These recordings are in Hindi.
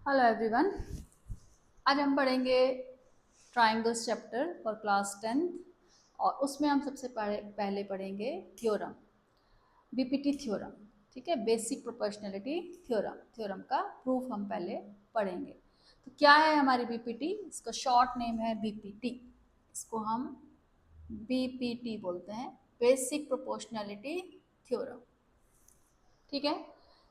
Hello everyone. आज हम पढ़ेंगे triangles chapter for class 10th और उसमें हम सबसे पहले पढ़ेंगे थ्योरम, बीपीटी थ्योरम। ठीक है, बेसिक प्रोपोर्शनैलिटी थ्योरम। थ्योरम का प्रूफ हम पहले पढ़ेंगे। तो क्या है हमारी बीपीटी? इसका शॉर्ट नेम है बीपीटी। इसको हम बीपीटी बोलते हैं, बेसिक प्रोपोर्शनैलिटी थ्योरम। ठीक है,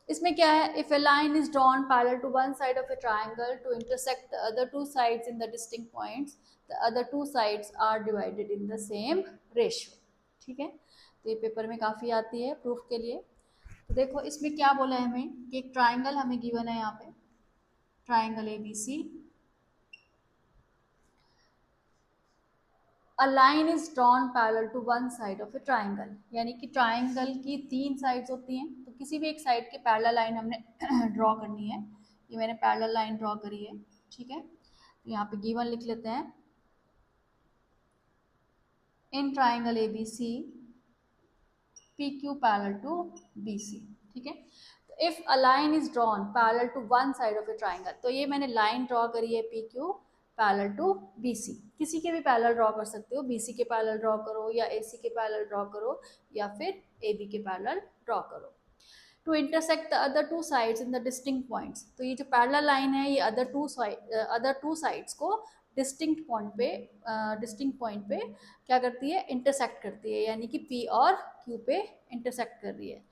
इसमें क्या है? If a line is drawn parallel to one side of a triangle to intersect the other two sides in the distinct points, the other two sides are divided in the same ratio. ठीक है, तो ये पेपर में काफ़ी आती है प्रूफ के लिए। तो देखो इसमें क्या बोला है हमें कि एक ट्राइंगल हमें गिवन है यहाँ पे, triangle A B C. A line is drawn parallel to one side of a triangle, यानी कि ट्राइंगल की तीन साइड्स होती हैं, तो किसी भी एक साइड के पैरेलल लाइन हमने ड्रॉ करनी है। ये मैंने पैरेलल लाइन ड्रॉ करी है। ठीक है, तो यहाँ पे गिवन लिख लेते हैं, in triangle A B C P Q parallel to B C. ठीक है, तो if a line is drawn parallel to one side of a triangle, तो ये मैंने लाइन ड्रॉ करी है P Q parallel to B C. किसी के भी पैरेलल ड्रॉ कर सकते हो, बी सी के पैरेलल ड्रॉ करो या ए सी के पैरेलल ड्रॉ करो या फिर ए बी के पैरेलल ड्रॉ करो। To intersect the other two sides in the distinct points, तो ये जो पैरेलल लाइन है ये अदर टू साइड्स को डिस्टिंक्ट पॉइंट पे क्या करती है? इंटरसेक्ट करती है, यानी कि पी और क्यू पे इंटरसेक्ट कर रही है।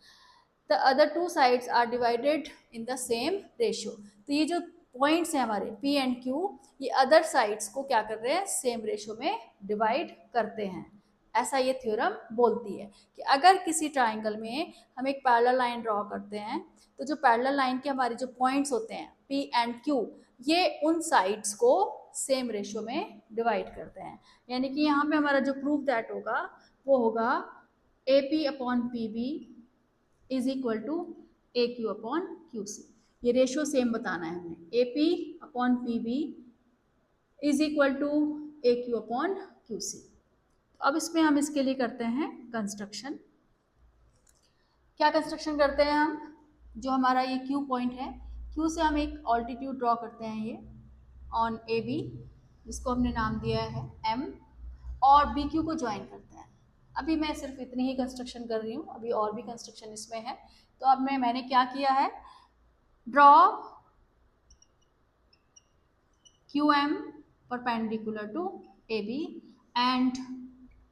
The other two sides are divided in the same ratio, तो ये जो पॉइंट्स हैं हमारे पी एंड क्यू, ये अदर साइड्स को क्या कर रहे हैं? सेम रेशियो में डिवाइड करते हैं। ऐसा ये थ्योरम बोलती है कि अगर किसी ट्राइंगल में हम एक पैरेलल लाइन ड्रॉ करते हैं, तो जो पैरेलल लाइन के हमारे जो पॉइंट्स होते हैं पी एंड क्यू, ये उन साइड्स को सेम रेशियो में डिवाइड करते हैं। यानी कि यहाँ पे हमारा जो प्रूफ दैट होगा वो होगा A P upon P B is equal to A Q upon Q C. ये रेशियो सेम बताना है हमें, A P upon P B is equal to A Q upon Q C. अब इसमें हम इसके लिए करते हैं कंस्ट्रक्शन। क्या कंस्ट्रक्शन करते हैं हम? जो हमारा ये क्यू पॉइंट है, क्यू से हम एक ऑल्टीट्यूड ड्रॉ करते हैं ये ऑन ए बी, जिसको हमने नाम दिया है एम, और बी क्यू को ज्वाइन करते हैं। अभी मैं सिर्फ इतनी ही कंस्ट्रक्शन कर रही हूँ, अभी और भी कंस्ट्रक्शन इसमें है। तो अब मैंने क्या किया है? Draw Q M perpendicular to A B and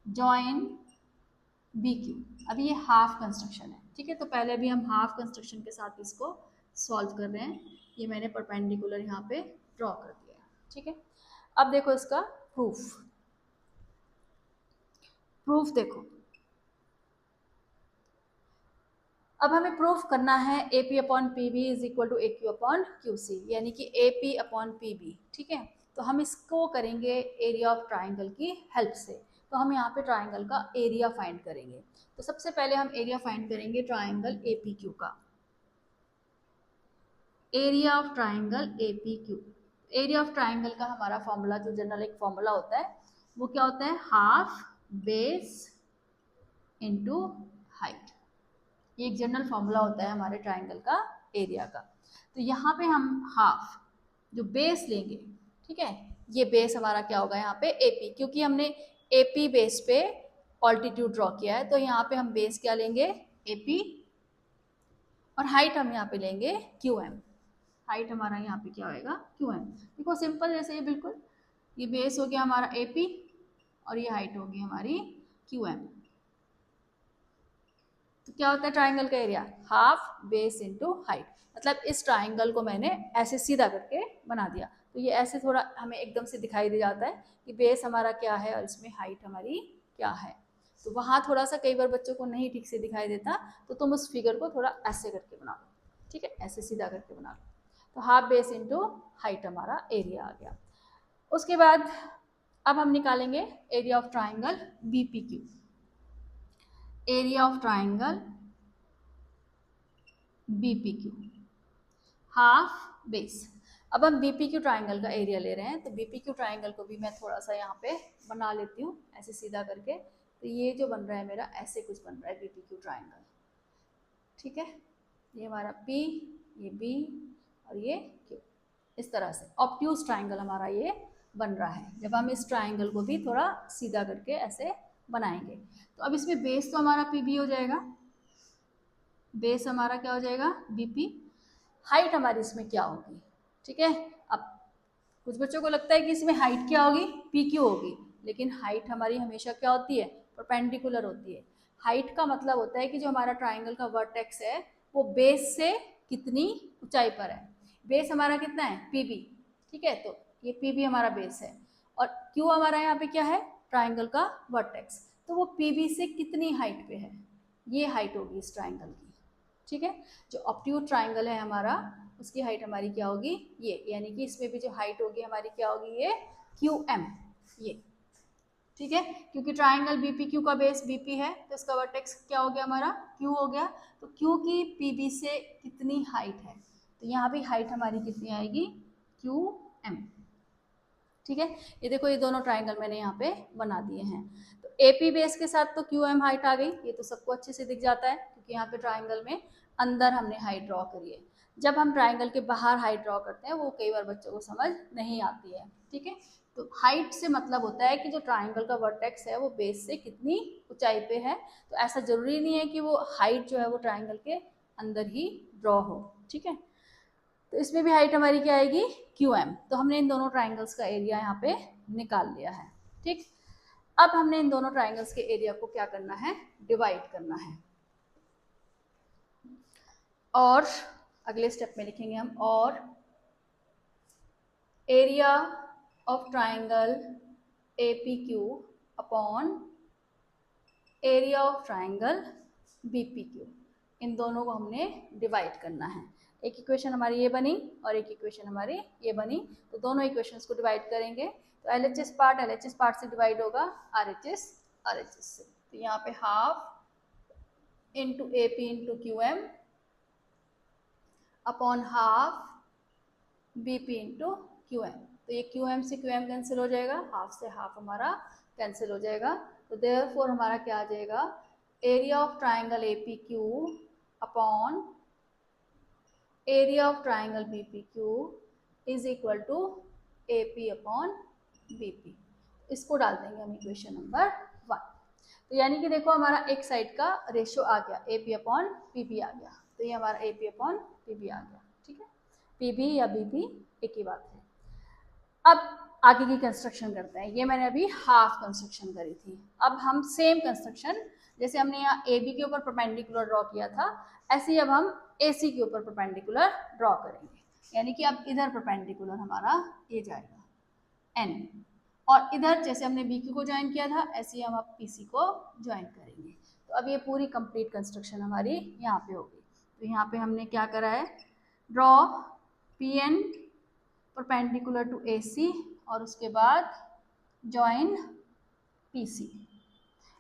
join B Q. अभी ये हाफ कंस्ट्रक्शन है। ठीक है, तो पहले अभी हम हाफ कंस्ट्रक्शन के साथ इसको सॉल्व कर रहे हैं। ये मैंने परपेंडिकुलर यहाँ पे ड्रॉ कर दिया है। ठीक है, अब देखो इसका प्रूफ। प्रूफ देखो, अब हमें प्रूफ करना है A P upon P B is equal to A Q upon Q C, यानी कि A P upon P B. ठीक है, तो हम इसको करेंगे एरिया ऑफ ट्राइंगल की हेल्प से। तो हम यहाँ पे ट्राइंगल का एरिया फाइंड करेंगे। तो सबसे पहले हम एरिया फाइंड करेंगे ट्राइंगल ए पी क्यू का। Area of triangle A P Q. Area of triangle का हमारा फॉर्मूला, जो जनरल एक फॉर्मूला होता है, वो क्या होता है? Half base into height. ये एक जनरल फॉर्मूला होता है हमारे ट्राइंगल का एरिया का। तो यहाँ पे हम हाफ जो बेस लेंगे, ठीक है, ये बेस हमारा क्या होगा यहाँ पे? एपी, क्योंकि हमने एपी बेस पे ऑल्टीट्यूड ड्रॉ किया है, तो यहाँ पे हम बेस क्या लेंगे? एपी, और हाइट हम यहाँ पे लेंगे क्यू एम। हाइट हमारा यहाँ पे क्या होएगा? Q M. देखो सिंपल जैसे ये, बिल्कुल ये बेस हो गया हमारा एपी और ये हाइट होगी हमारी क्यू एम। तो क्या होता है ट्राइंगल का area? Half base into height. मतलब इस ट्राइंगल को मैंने ऐसे सीधा करके बना दिया, तो ये ऐसे थोड़ा हमें एकदम से दिखाई दे जाता है कि बेस हमारा क्या है और इसमें हाइट हमारी क्या है। तो वहाँ थोड़ा सा कई बार बच्चों को नहीं ठीक से दिखाई देता, तो तुम उस फिगर को थोड़ा ऐसे करके बना लो। ठीक है, ऐसे सीधा करके बना लो। तो हाफ बेस इंटू हाइट हमारा एरिया आ गया। उसके बाद अब हम निकालेंगे area of triangle B P Q. Area of triangle B P Q, half base. अब हम बी पी क्यू ट्राइंगल का एरिया ले रहे हैं, तो बी पी क्यू ट्राइंगल को भी मैं थोड़ा सा यहाँ पे बना लेती हूँ ऐसे सीधा करके। तो ये जो बन रहा है मेरा, ऐसे कुछ बन रहा है बी पी क्यू ट्राइंगल। ठीक है, ये हमारा P, ये B और ये Q। इस तरह से ऑब्ट्यूज ट्राइंगल हमारा ये बन रहा है। जब हम इस ट्राइंगल को भी थोड़ा सीधा करके ऐसे बनाएंगे तो अब इसमें बेस तो हमारा पी बी हो जाएगा, बेस हमारा क्या हो जाएगा बीपी। हाइट हमारी इसमें क्या होगी, ठीक है। अब कुछ बच्चों को लगता है कि इसमें हाइट क्या होगी, पी क्यू होगी, लेकिन हाइट हमारी हमेशा क्या होती है, परपेंडिकुलर होती है। हाइट का मतलब होता है कि जो हमारा ट्राइंगल का वर्टेक्स है वो बेस से कितनी ऊंचाई पर है। बेस हमारा कितना है पीबी, ठीक है, तो ये पीबी हमारा बेस है और क्यू हमारा यहाँ पे क्या है ट्राइंगल का वर्टेक्स, तो वो पीबी से कितनी हाइट पे है, ये हाइट होगी इस ट्राइंगल की, ठीक है। जो ऑब्ट्यूज ट्राइंगल है हमारा उसकी हाइट हमारी क्या होगी ये, यानी कि इसमें भी जो हाइट होगी हमारी क्या होगी ये क्यू एम, ये ठीक है। क्योंकि ट्राइंगल बीपी क्यू का बेस बीपी है तो इसका वर्टेक्स क्या हो गया हमारा क्यू हो गया, तो क्यू की पीबी से कितनी हाइट है, तो यहाँ भी हाइट हमारी कितनी आएगी क्यू एम, ठीक है। ये देखो ये दोनों ट्राइंगल मैंने यहाँ पे बना दिए हैं। तो एपी बेस के साथ तो क्यू एम हाइट आ गई, ये तो सबको अच्छे से दिख जाता है क्योंकि यहाँ पे ट्राइंगल में अंदर हमने हाइट ड्रॉ करी है। जब हम ट्राइंगल के बाहर हाइट ड्रॉ करते हैं वो कई बार बच्चों को समझ नहीं आती है, ठीक है। तो हाइट से मतलब होता है कि जो ट्राइंगल का वर्टेक्स है वो बेस से कितनी ऊंचाई पे है, तो ऐसा जरूरी नहीं है कि वो हाइट जो है वो ट्राइंगल के अंदर ही ड्रॉ हो, ठीक है। तो इसमें भी हाइट हमारी क्या आएगी क्यू एम। तो हमने इन दोनों ट्राइंगल्स का एरिया यहाँ पे निकाल लिया है, ठीक। अब हमने इन दोनों ट्राइंगल्स के एरिया को क्या करना है डिवाइड करना है, और अगले स्टेप में लिखेंगे हम और area of triangle A P Q upon area of triangle B P Q, इन दोनों को हमने डिवाइड करना है। एक इक्वेशन हमारी ये बनी और एक इक्वेशन हमारी ये बनी, तो दोनों इक्वेशंस को डिवाइड करेंगे तो LHS पार्ट से डिवाइड होगा RHS से। तो यहाँ पे half into A P into Q M upon half B P into Q M, तो ये क्यू एम से क्यू एम कैंसिल हो जाएगा, हाफ से हाफ हमारा कैंसिल हो जाएगा। तो देयरफॉर हमारा क्या आ जाएगा area of triangle A P Q upon area of triangle B P Q is equal to A P upon B P. इसको डाल देंगे हम इक्वेशन नंबर 1। तो यानी कि देखो हमारा एक साइड का रेशियो आ गया A P upon P P आ गया, तो ये हमारा A P upon P P आ गया, ठीक है। पी बी या बी पी एक ही बात है। अब आगे की कंस्ट्रक्शन करते हैं, ये मैंने अभी हाफ कंस्ट्रक्शन करी थी। अब हम सेम कंस्ट्रक्शन जैसे हमने यहाँ ए बी के ऊपर परपेंडिकुलर ड्रॉ किया था ऐसे ही अब हम ए सी के ऊपर परपेंडिकुलर ड्रॉ करेंगे, यानी कि अब इधर परपेंडिकुलर हमारा ये जाएगा एन, और इधर जैसे हमने बी क्यू को ज्वाइन किया था ऐसे ही हम अब पी सी को ज्वाइन करेंगे। तो अब ये पूरी कंप्लीट कंस्ट्रक्शन हमारी यहाँ पे होगी। तो यहाँ पे हमने क्या करा है draw P N perpendicular to A C और उसके बाद ज्वाइन पी सी।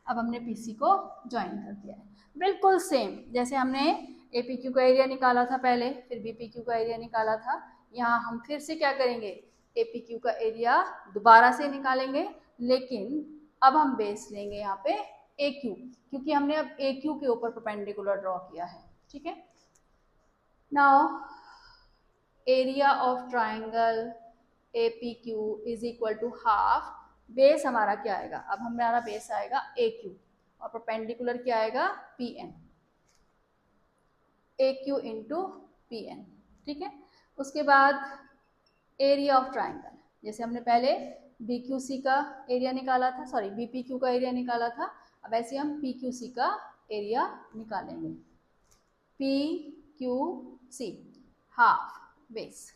अब हमने पी सी को ज्वाइन कर दिया है, बिल्कुल सेम जैसे हमने ए पी क्यू का एरिया निकाला था पहले, फिर बी पी क्यू का एरिया निकाला था। यहाँ हम फिर से क्या करेंगे ए पी क्यू का एरिया दोबारा से निकालेंगे, लेकिन अब हम बेस लेंगे यहाँ पे ए क्यू, क्योंकि हमने अब ए क्यू के ऊपर परपेंडिकुलर ड्रॉ किया है, ठीक है। Now area of triangle A P Q is equal to half, base हमारा क्या आएगा, अब हमारा बेस आएगा ए क्यू और परपेंडिकुलर क्या आएगा पी एन, ए क्यू इंटू पी एन, ठीक है। उसके बाद एरिया ऑफ ट्राइंगल जैसे हमने पहले बी क्यू सी का एरिया निकाला था, सॉरी बी पी क्यू का एरिया निकाला था, अब ऐसे हम पी क्यू सी का एरिया निकालेंगे। P Q C half base.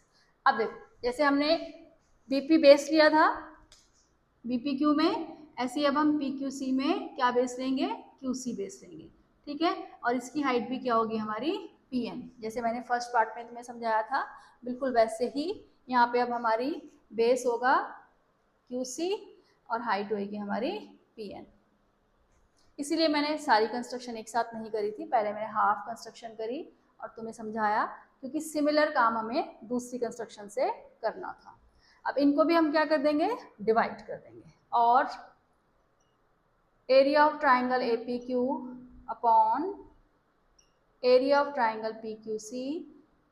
अब देखो जैसे हमने बीपी बेस लिया था बीपी क्यू में, ऐसे ही अब हम पी क्यू सी में क्या बेस लेंगे क्यू सी बेस लेंगे, ठीक है। और इसकी हाइट भी क्या होगी हमारी पी एन, जैसे मैंने फर्स्ट पार्ट में तुम्हें समझाया था बिल्कुल वैसे ही यहाँ पे अब हमारी बेस होगा क्यू सी और हाइट होगी हमारी पी एन। इसीलिए मैंने सारी कंस्ट्रक्शन एक साथ नहीं करी थी, पहले मैंने हाफ कंस्ट्रक्शन करी और तुम्हें समझाया क्योंकि सिमिलर काम हमें दूसरी कंस्ट्रक्शन से करना था। अब इनको भी हम क्या कर देंगे डिवाइड कर देंगे, और area of triangle A P Q upon area of triangle P Q C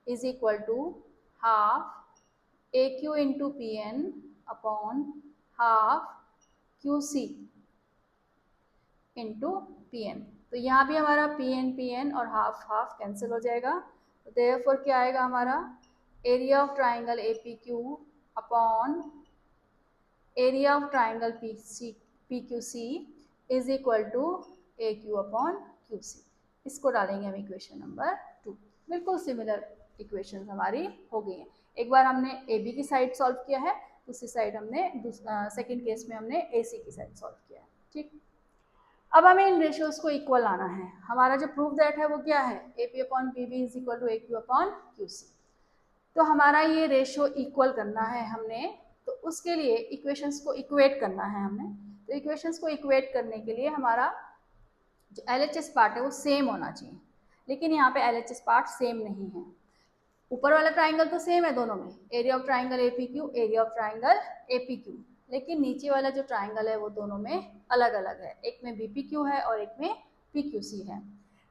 is equal to half A Q into P N upon half Q C into P N. तो यहाँ भी हमारा पी एन और हाफ हाफ कैंसिल हो जाएगा। तो देयरफॉर क्या आएगा हमारा, area of triangle A P Q upon area of triangle P Q C is equal to A Q upon Q सी। इसको डालेंगे हम इक्वेशन नंबर 2। बिल्कुल सिमिलर इक्वेशन हमारी हो गई हैं। एक बार हमने ए बी की साइड सॉल्व किया है, दूसरी साइड हमने सेकेंड केस में हमने ए सी की साइड सॉल्व किया है। ठीक, अब हमें इन रेशियोज को इक्वल लाना है। हमारा जो प्रूफ दैट है वो क्या है, A P upon P B is equal to A Q upon Q C. तो हमारा ये रेशियो इक्वल करना है हमने, तो उसके लिए इक्वेशंस को इक्वेट करना है हमने। तो इक्वेशंस को इक्वेट करने के लिए हमारा जो LHS पार्ट है वो सेम होना चाहिए, लेकिन यहाँ पे LHS पार्ट सेम नहीं है। ऊपर वाला ट्राइंगल तो सेम है दोनों में, area of triangle A P Q, area of triangle A P Q, लेकिन नीचे वाला जो ट्राइंगल है वो दोनों में अलग अलग है। एक में बी पी क्यू है और एक में पी क्यू सी है।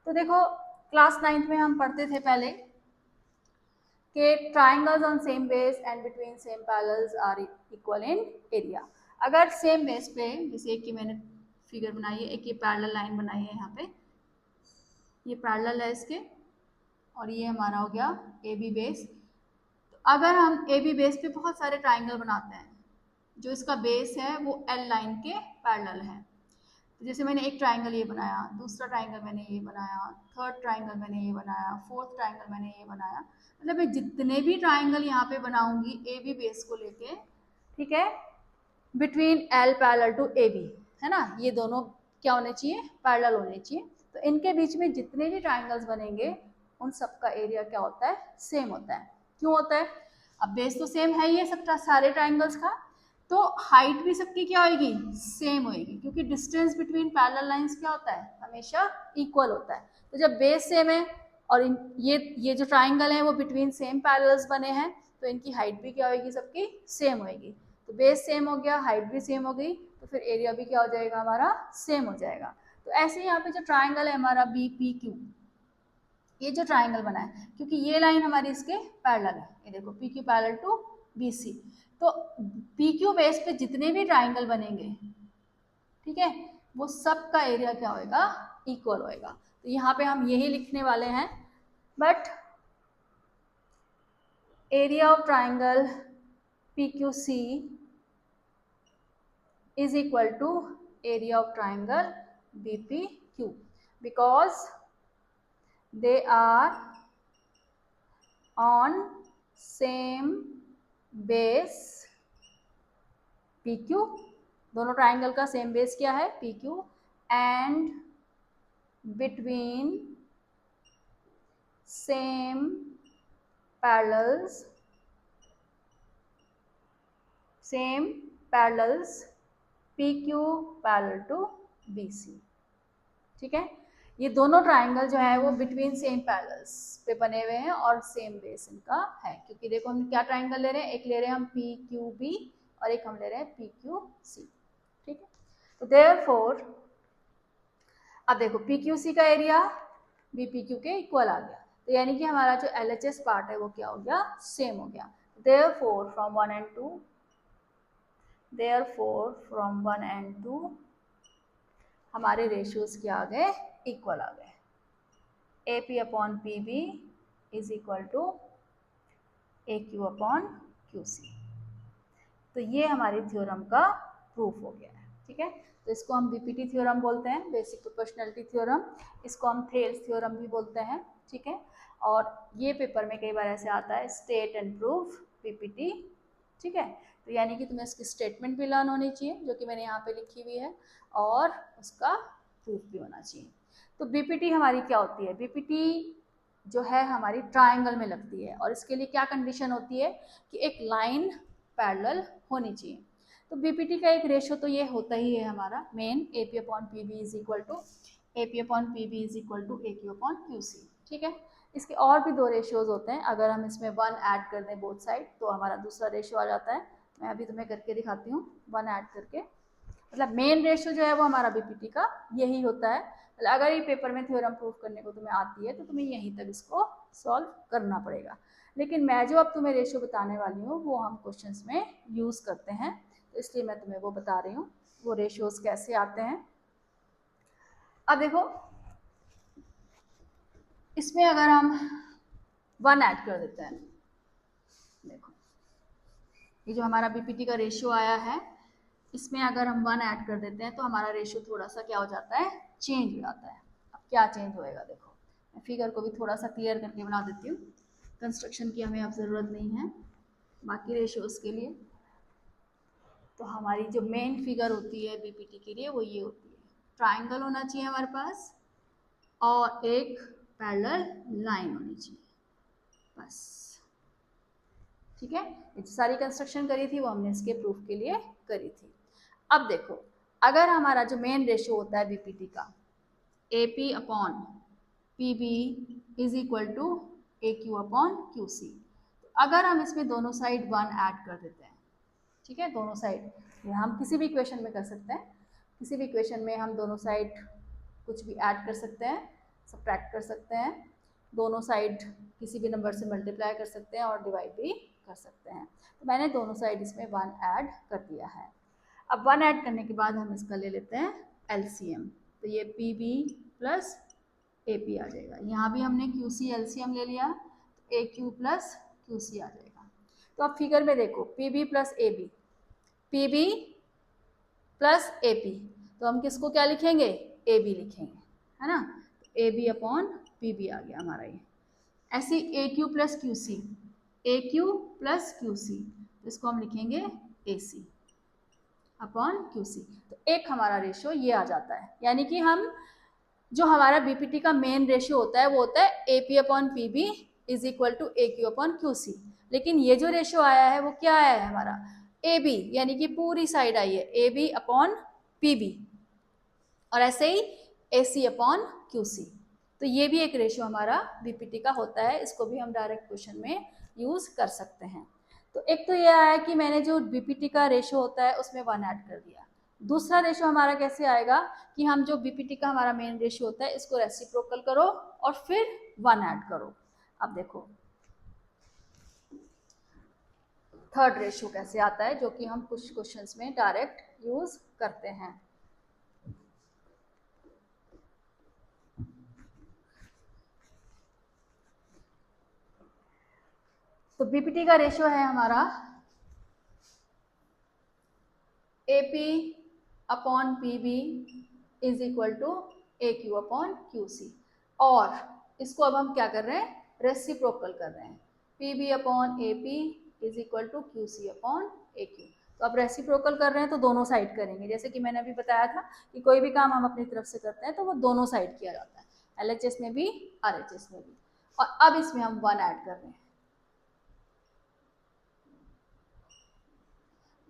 तो देखो क्लास 9th में हम पढ़ते थे पहले कि triangles on same base and between same parallels are equal in area. अगर सेम बेस पे, जैसे एक की मैंने फिगर बनाई है, एक ये पैरेलल लाइन बनाई है, यहाँ पे ये पैरेलल है इसके, और ये हमारा हो गया ए बी बेस। तो अगर हम ए बी बेस पे बहुत सारे ट्राइंगल बनाते हैं, जो इसका बेस है वो एल लाइन के पैरेलल है। तो जैसे मैंने एक ट्राइंगल ये बनाया, दूसरा ट्राइंगल मैंने ये बनाया, थर्ड ट्राइंगल मैंने ये बनाया, फोर्थ ट्राइंगल मैंने ये बनाया, मतलब मैं जितने भी ट्राइंगल यहाँ पे बनाऊंगी ए बी बेस को लेके, ठीक है, between L parallel to A B, है ना, ये दोनों क्या होने चाहिए, पैरेलल होने चाहिए। तो इनके बीच में जितने भी ट्राइंगल्स बनेंगे उन सबका एरिया क्या होता है, सेम होता है। क्यों होता है, अब बेस तो सेम है ही है सबका, सारे ट्राइंगल्स का, तो हाइट भी सबकी क्या होगी, सेम होगी, क्योंकि डिस्टेंस बिटवीन पैरेलल लाइंस क्या होता है, हमेशा इक्वल होता है। तो जब बेस सेम है और ये जो ट्राइंगल है वो बिटवीन सेम पैरेलल्स बने हैं, तो इनकी हाइट भी क्या होगी, सबकी सेम होगी। तो बेस सेम हो गया, हाइट भी सेम हो गई, तो फिर एरिया भी क्या हो जाएगा, हमारा सेम हो जाएगा। तो ऐसे यहाँ पे जो ट्राइंगल है हमारा बी पी क्यू, ये जो ट्राइंगल बना है, क्योंकि ये लाइन हमारी इसके पैरेलल है, ये देखो P Q parallel to B C, तो पी क्यू बेस पे जितने भी ट्राइंगल बनेंगे, ठीक है, वो सब का एरिया क्या होएगा, इक्वल होएगा। तो यहाँ पे हम यही लिखने वाले हैं, but area of triangle P Q C is equal to area of triangle BPQ, because they are on same base PQ, दोनों ट्राइंगल का सेम बेस क्या है, PQ, and between same parallels PQ parallel to BC। ठीक है, ये दोनों ट्राइंगल जो है वो बिटवीन सेम पैरेलल्स पे बने हुए हैं और सेम बेस इनका है, क्योंकि देखो हम क्या ट्राइंगल ले रहे हैं, एक ले रहे हैं हम PQB और एक हम ले रहे हैं PQC। ठीक है, तो देयरफॉर अब देखो PQC का एरिया BPQ के इक्वल आ गया, तो यानी कि हमारा जो LHS पार्ट है वो क्या हो गया, सेम हो गया। Therefore from 1 and 2, therefore from 1 and 2 हमारे रेशियोज क्या आ गए, इक्वल आ गए। AP upon PB is equal to AQ upon QC। तो ये हमारी थ्योरम का प्रूफ हो गया है। ठीक है, तो इसको हम BPT थ्योरम बोलते हैं, बेसिक प्रोपोर्शनलिटी थ्योरम, इसको हम थेल्स थ्योरम भी बोलते हैं। ठीक है, और ये पेपर में कई बार ऐसे आता है स्टेट एंड प्रूफ BPT। ठीक है, तो यानी कि तुम्हें इसकी स्टेटमेंट भी लर्न होनी चाहिए, जो कि मैंने यहाँ पे लिखी हुई है, और उसका प्रूफ भी होना चाहिए। तो BPT हमारी क्या होती है, BPT जो है हमारी ट्राइंगल में लगती है, और इसके लिए क्या कंडीशन होती है कि एक लाइन पैरेलल होनी चाहिए। तो BPT का एक रेशो तो ये होता ही है हमारा main, AP upon PB is equal to AP upon PB is equal to AQ upon QC। ठीक है, इसके और भी दो रेशियोज होते हैं, अगर हम इसमें 1 ऐड कर दें बोथ साइड तो हमारा दूसरा रेशियो आ जाता है। मैं अभी तुम्हें करके दिखाती हूँ 1 ऐड करके, मतलब मेन रेशियो जो है वो हमारा BPT का यही होता है। मतलब अगर ये पेपर में थ्योरम प्रूफ करने को तुम्हें आती है तो तुम्हें यहीं तक इसको सॉल्व करना पड़ेगा। लेकिन मैं जो अब तुम्हें रेशियो बताने वाली हूँ वो हम क्वेश्चंस में यूज़ करते हैं, तो इसलिए मैं तुम्हें वो बता रही हूँ वो रेशियोज कैसे आते हैं। अब देखो, इसमें अगर हम 1 ऐड कर देते हैं, देखो ये जो हमारा बीपीटी का रेशियो आया है, इसमें अगर हम 1 ऐड कर देते हैं तो हमारा रेशियो थोड़ा सा क्या हो जाता है, चेंज हो जाता है। अब क्या चेंज होएगा, देखो मैं फिगर को भी थोड़ा सा क्लियर करके बना देती हूँ, कंस्ट्रक्शन की हमें अब ज़रूरत नहीं है बाकी रेशियोज के लिए। तो हमारी जो मेन फिगर होती है बीपीटी के लिए वो ये होती है, ट्राइंगल होना चाहिए हमारे पास और एक पैरेलल लाइन होनी चाहिए, बस। ठीक है, ये सारी कंस्ट्रक्शन करी थी वो हमने इसके प्रूफ के लिए करी थी। अब देखो, अगर हमारा जो मेन रेशियो होता है बीपीटी का AP upon PB is equal to AQ upon QC, तो अगर हम इसमें दोनों साइड 1 ऐड कर देते हैं, ठीक है, दोनों साइड हम किसी भी इक्वेशन में कर सकते हैं, किसी भी इक्वेशन में हम दोनों साइड कुछ भी ऐड कर सकते हैं, सब्ट्रैक्ट कर सकते हैं, दोनों साइड किसी भी नंबर से मल्टीप्लाई कर सकते हैं और डिवाइड भी कर सकते हैं। तो मैंने दोनों साइड इसमें 1 ऐड कर दिया है। अब 1 ऐड करने के बाद हम इसका ले लेते हैं LCM, तो ये PB प्लस AP आ जाएगा। यहाँ भी हमने QC LCM ले लिया, तो AQ प्लस QC आ जाएगा। तो अब फिगर में देखो PB plus AB, PB plus AP, तो हम किसको क्या लिखेंगे, AB लिखेंगे, है ना, तो AB अपॉन PB आ गया हमारा ये। ऐसे AQ plus QC, AQ plus QC, तो इसको हम लिखेंगे AC अपॉन QC। तो एक हमारा रेशियो ये आ जाता है, यानी कि हम जो हमारा बीपीटी का मेन रेशियो होता है वो होता है AP upon PB is equal to AQ upon QC। लेकिन ये जो रेशियो आया है वो क्या आया है हमारा, AB, यानी कि पूरी साइड आई है AB अपॉन PB, और ऐसे ही AC अपॉन QC। तो ये भी एक रेशियो हमारा बीपीटी का होता है, इसको भी हम डायरेक्ट क्वेश्चन में यूज कर सकते हैं। तो एक तो ये आया कि मैंने जो बीपीटी का रेशियो होता है उसमें 1 ऐड कर दिया। दूसरा रेशियो हमारा कैसे आएगा कि हम जो बीपीटी का हमारा मेन रेशियो होता है इसको रेसिप्रोकल करो और फिर 1 ऐड करो। अब देखो थर्ड रेशियो कैसे आता है, जो कि हम कुछ क्वेश्चंस में डायरेक्ट यूज करते हैं। तो बीपीटी का रेशियो है हमारा AP upon PB is equal to AQ upon QC, और इसको अब हम क्या कर रहे हैं, रेसिप्रोकल कर रहे हैं, PB upon AP is equal to QC upon AQ। तो अब रेसिप्रोकल कर रहे हैं तो दोनों साइड करेंगे, जैसे कि मैंने अभी बताया था कि कोई भी काम हम अपनी तरफ से करते हैं तो वो दोनों साइड किया जाता है, LHS में भी RHS में भी। और अब इसमें हम 1 ऐड कर रहे हैं,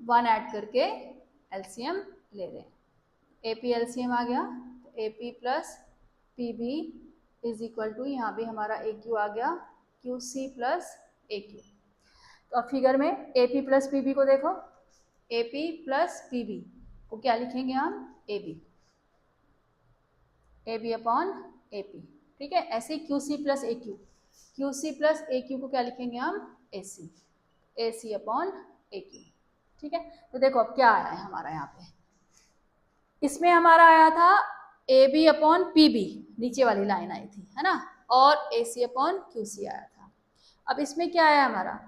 1 ऐड करके LCM ले रहे हैं, AP LCM आ गया, तो AP plus PB is equal to, यहाँ भी हमारा AQ आ गया, QC प्लस AQ। तो अब फिगर में AP प्लस PB को देखो, AP प्लस PB को क्या लिखेंगे हम, AB अपॉन AP, ठीक है। ऐसे ही QC plus AQ, QC plus AQ को क्या लिखेंगे हम, AC अपॉन AQ, ठीक है। तो देखो अब क्या आया है हमारा यहाँ पे, इसमें हमारा आया था AB अपॉन PB, नीचे वाली लाइन आई थी, है ना, और AC अपॉन QC आया था। अब इसमें क्या आया हमारा,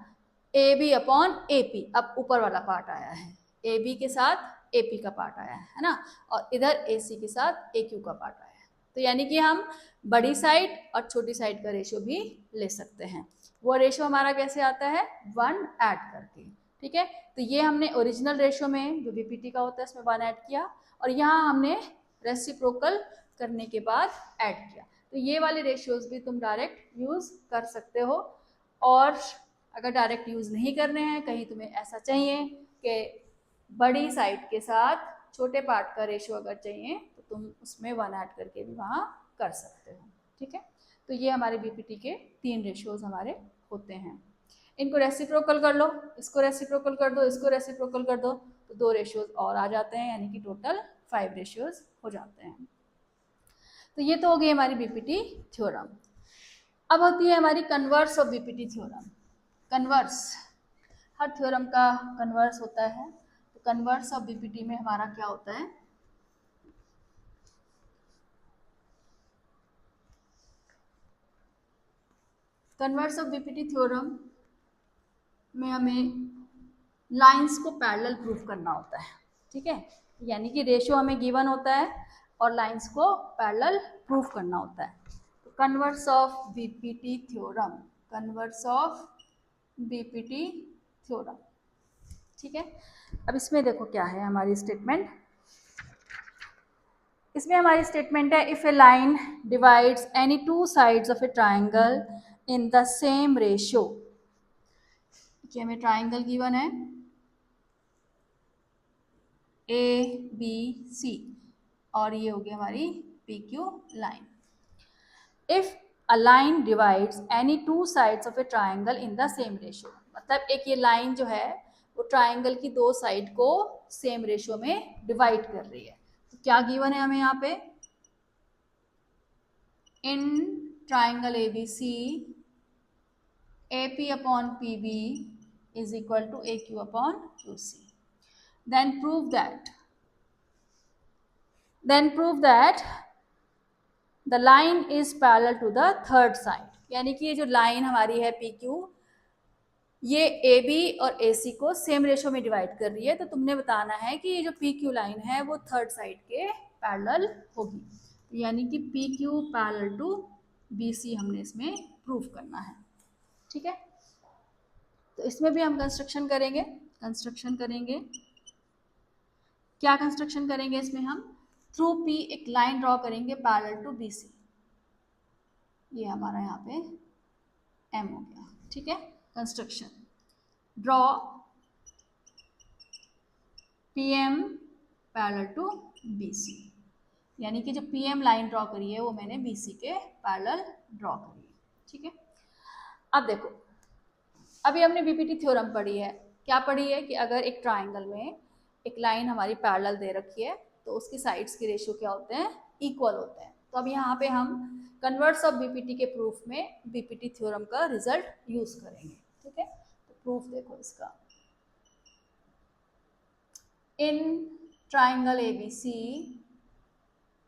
AB अपॉन AP, अब ऊपर वाला पार्ट आया है, AB के साथ AP का पार्ट आया है ना, और इधर AC के साथ AQ का पार्ट आया है। तो यानी कि हम बड़ी साइड और छोटी साइड का रेशियो भी ले सकते हैं। वो रेशियो हमारा कैसे आता है, 1 ऐड करके, ठीक है। तो ये हमने ओरिजिनल रेशियो में जो बीपीटी का होता है इसमें 1 ऐड किया, और यहाँ हमने रेसिप्रोकल करने के बाद ऐड किया। तो ये वाले रेशियोज भी तुम डायरेक्ट यूज कर सकते हो, और अगर डायरेक्ट यूज नहीं करने हैं, कहीं तुम्हें ऐसा चाहिए कि बड़ी साइड के साथ छोटे पार्ट का रेशियो अगर चाहिए तो तुम उसमें 1 ऐड करके भी वहाँ कर सकते हो, ठीक है। तो ये हमारे बीपीटी के 3 रेशियोज हमारे होते हैं। इनको रेसिप्रोकल कर लो, इसको रेसिप्रोकल कर दो, इसको रेसिप्रोकल कर दो, तो 2 रेशियोज और आ जाते हैं, यानी कि टोटल 5 रेशियोज हो जाते हैं। तो ये तो हो गई हमारी बीपीटी थ्योरम। अब होती है हमारी converse of BPT theorem. Converse, her theorem का कन्वर्स होता है, तो कन्वर्स ऑफ बीपीटी में हमारा क्या होता है, कन्वर्स ऑफ बीपीटी थ्योरम में हमें लाइंस को पैरेलल प्रूफ करना होता है, ठीक है, यानी कि रेशियो हमें गिवन होता है और लाइंस को पैरेलल प्रूफ करना होता है। तो converse of BPT theorem, converse of BPT theorem, ठीक है। अब इसमें देखो क्या है हमारी स्टेटमेंट, इसमें हमारी स्टेटमेंट है if a line divides any two sides of a triangle in the same ratio, कि हमें ट्राइंगल गिवन है ए बी सी और ये हो गई हमारी P Q line. If a line divides any two sides of a triangle in the same ratio, मतलब एक ये लाइन जो है वो ट्राइंगल की दो साइड को सेम रेशियो में डिवाइड कर रही है। तो क्या गिवन है हमें यहाँ पे, in triangle A B C A P upon P B is equal to A Q upon Q C. Then prove that the line is parallel to the third side, यानी कि ये जो लाइन हमारी है पी क्यू, ये ए बी और ए सी को सेम रेशो में डिवाइड कर रही है, तो तुमने बताना है कि ये जो पी क्यू लाइन है वो थर्ड साइड के पैरेलल होगी, यानी कि P Q parallel to B C हमने इसमें प्रूव करना है, ठीक है। तो इसमें भी हम कंस्ट्रक्शन करेंगे, क्या कंस्ट्रक्शन करेंगे इसमें हम, थ्रू पी एक लाइन ड्रॉ करेंगे पैरेलल टू बी सी, ये हमारा यहाँ पे एम हो गया, ठीक है। Construction, draw P M parallel to B C, यानी कि जो पी एम लाइन ड्रॉ करी है वो मैंने बी सी के पैरेलल ड्रॉ करी है, ठीक है। अब देखो, अभी हमने बीपीटी थ्योरम पढ़ी है, क्या पढ़ी है कि अगर एक ट्राइंगल में एक लाइन हमारी पैरेलल दे रखी है तो उसकी साइड्स के रेशियो क्या होते हैं, इक्वल होते हैं। तो अब यहाँ पे हम कन्वर्स ऑफ बीपीटी के प्रूफ में बीपीटी थ्योरम का रिजल्ट यूज करेंगे, ठीक है। तो प्रूफ देखो इसका, in triangle ABC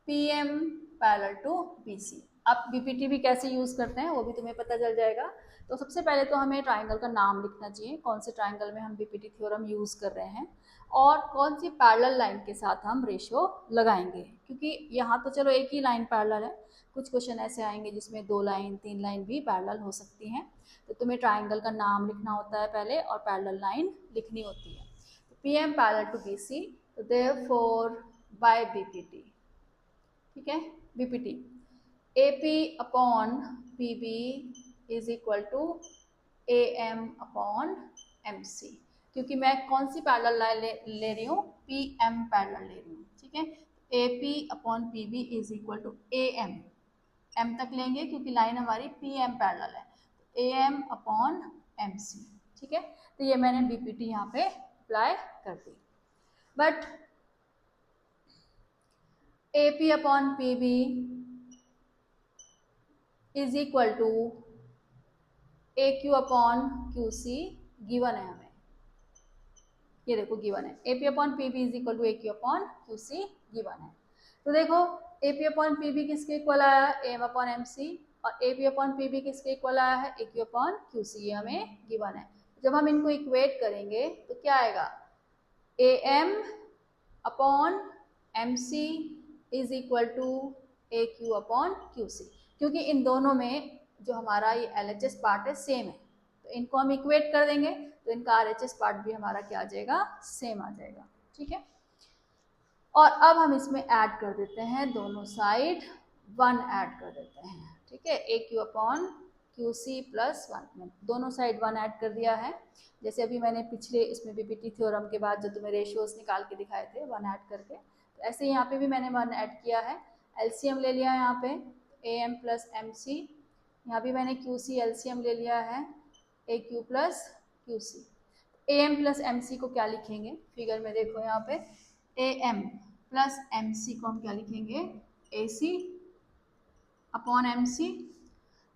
P M parallel to B C. अब बीपीटी भी कैसे यूज करते हैं वो भी तुम्हें पता चल जाएगा। तो सबसे पहले तो हमें ट्राइंगल का नाम लिखना चाहिए, कौन से ट्राइंगल में हम बीपीटी थ्योरम यूज कर रहे हैं और कौन सी पैरेलल लाइन के साथ हम रेशियो लगाएंगे, क्योंकि यहाँ तो चलो एक ही लाइन पैरेलल है, कुछ क्वेश्चन ऐसे आएंगे जिसमें 2 लाइन 3 लाइन भी पैरेलल हो सकती हैं। तो तुम्हें ट्राइंगल का नाम लिखना होता है पहले और पैरेलल लाइन लिखनी होती है। तो P M parallel to B C, तो देयरफॉर बाय बीपीटी, ठीक है, BPT A P upon P B is equal to A M upon M C, क्योंकि मैं कौन सी पैरेलल लाइन ले रही हूँ, पी एम पैरेलल ले रही हूँ, ठीक है। A P upon P B is equal to A M, M तक लेंगे क्योंकि लाइन हमारी पी एम पैरेलल है, A M upon M C, ठीक है। तो ये मैंने बीपीटी यहाँ पे अप्लाई कर दी। But A P upon P B is equal to A Q upon Q C given है हमें, ये देखो गिवन है, A P upon P B is equal to A Q upon Q C given है। तो देखो A P upon P B किसके इक्वल आया है, A M upon M C, और A P upon P B किसके इक्वल आया है, A Q upon Q C, ये हमें गिवन है। जब हम इनको इक्वेट करेंगे तो क्या आएगा, A M upon M C is equal to A Q upon Q C, क्योंकि इन दोनों में जो हमारा ये एल एच एस पार्ट है सेम है, तो इनको हम इक्वेट कर देंगे तो इनका आर एच एस पार्ट भी हमारा क्या आ जाएगा, सेम आ जाएगा, ठीक है। और अब हम इसमें ऐड कर देते हैं दोनों साइड 1 ऐड कर देते हैं, ठीक है, A Q upon Q C plus 1, दोनों साइड 1 ऐड कर दिया है। जैसे अभी मैंने पिछले इसमें बीपीटी थ्योरम के बाद जो तुम्हें रेशियोज निकाल के दिखाए थे 1 ऐड करके, तो ऐसे यहाँ पे भी मैंने 1 ऐड किया है, एलसीएम ले लिया है यहाँ पे A M plus M C, यहाँ भी मैंने क्यू सी एलसीएम ले लिया है A Q plus Q C. A M plus M C को क्या लिखेंगे, फिगर में देखो यहाँ पे A M plus M C को हम क्या लिखेंगे, ए सी अपॉन एम सी,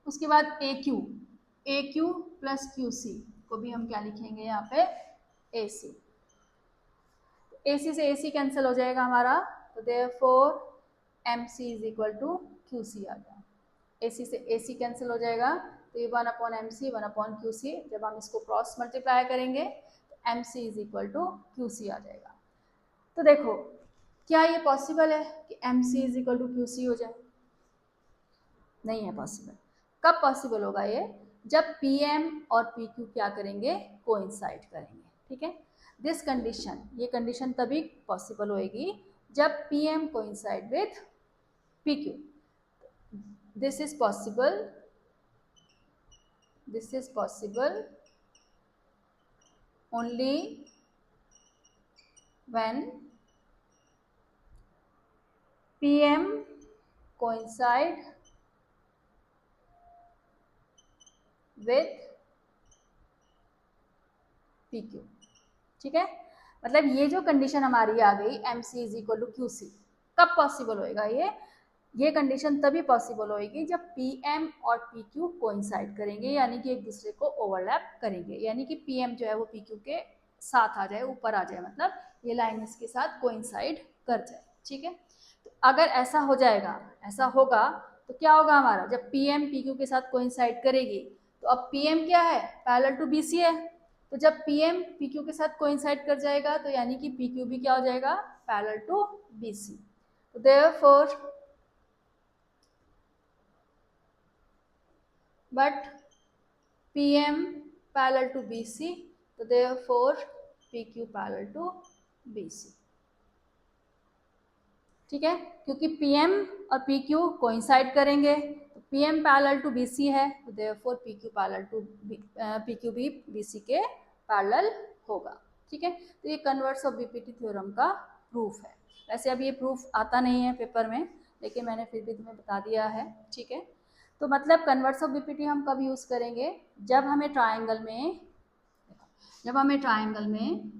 उसके बाद ए क्यू प्लस क्यू सी को भी हम क्या लिखेंगे यहाँ पे ए सी। ए सी से ए सी कैंसिल हो जाएगा हमारा, तो therefore M C is equal to Q C आ गया। ए सी से ए सी कैंसिल हो जाएगा, तो ये 1/mc 1/qc, जब हम इसको क्रॉस मल्टीप्लाई करेंगे तो M C is equal to Q C आ जाएगा। तो देखो क्या ये पॉसिबल है कि M C is equal to Q C हो जाए? नहीं है पॉसिबल। कब पॉसिबल होगा ये? जब पी एम और पी क्यू क्या करेंगे, कोइंसाइड करेंगे। ठीक है, दिस कंडीशन, ये कंडीशन तभी पॉसिबल होएगी जब P M coincide with P Q. This is possible, this is possible only when PM coincide with PQ। ठीक है, मतलब ये जो कंडीशन हमारी आ गई MC is equal to Q C, कब पॉसिबल होएगा ये कंडीशन तभी पॉसिबल होएगी जब PM और PQ कोइंसाइड करेंगे, यानी कि एक दूसरे को ओवरलैप करेंगे, यानी कि PM जो है वो PQ के साथ आ जाए, ऊपर आ जाए, मतलब ये लाइन इसके साथ कोइंसाइड कर जाए। ठीक है, तो अगर ऐसा हो जाएगा, ऐसा होगा तो क्या होगा हमारा, जब PM PQ के साथ कोइंसाइड करेगी तो अब PM क्या है, पैरेलल टू BC है, तो जब PM PQ के साथ कोइंसाइड कर जाएगा तो यानी कि PQ भी क्या हो जाएगा, पैरेलल टू BC। तो therefore but PM parallel to BC, तो therefore PQ parallel to BC। ठीक है, क्योंकि PM और PQ कोइंसाइड करेंगे, तो PM पैरेलल टू BC है, तो therefore PQ parallel to PQ भी BC के पैरेलल होगा। ठीक है, तो ये कन्वर्स ऑफ बीपीटी थ्योरम का प्रूफ है। वैसे अब ये प्रूफ आता नहीं है पेपर में, लेकिन मैंने फिर भी तुम्हें बता दिया है। ठीक है, तो मतलब कन्वर्स ऑफ बीपीटी हम कब यूज़ करेंगे, जब हमें ट्राइंगल में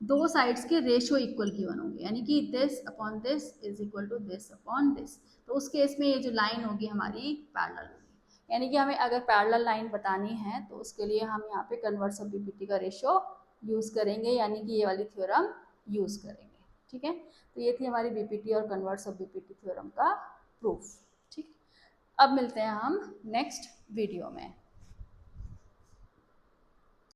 दो साइड्स के रेशियो इक्वल गिवन होंगे, यानी कि this upon this is equal to this upon this, तो उस केस में ये जो लाइन होगी हमारी पैरेलल होगी। यानी कि हमें अगर पैरेलल लाइन बतानी है तो उसके लिए हम यहाँ पे कन्वर्स ऑफ बीपीटी का रेशियो यूज़ करेंगे, यानी कि ये वाली थ्योरम यूज़ करेंगे। ठीक है, तो ये थी हमारी बीपीटी और कन्वर्स ऑफ बीपीटी थ्योरम का प्रूफ। ठीक, अब मिलते हैं हम नेक्स्ट वीडियो में।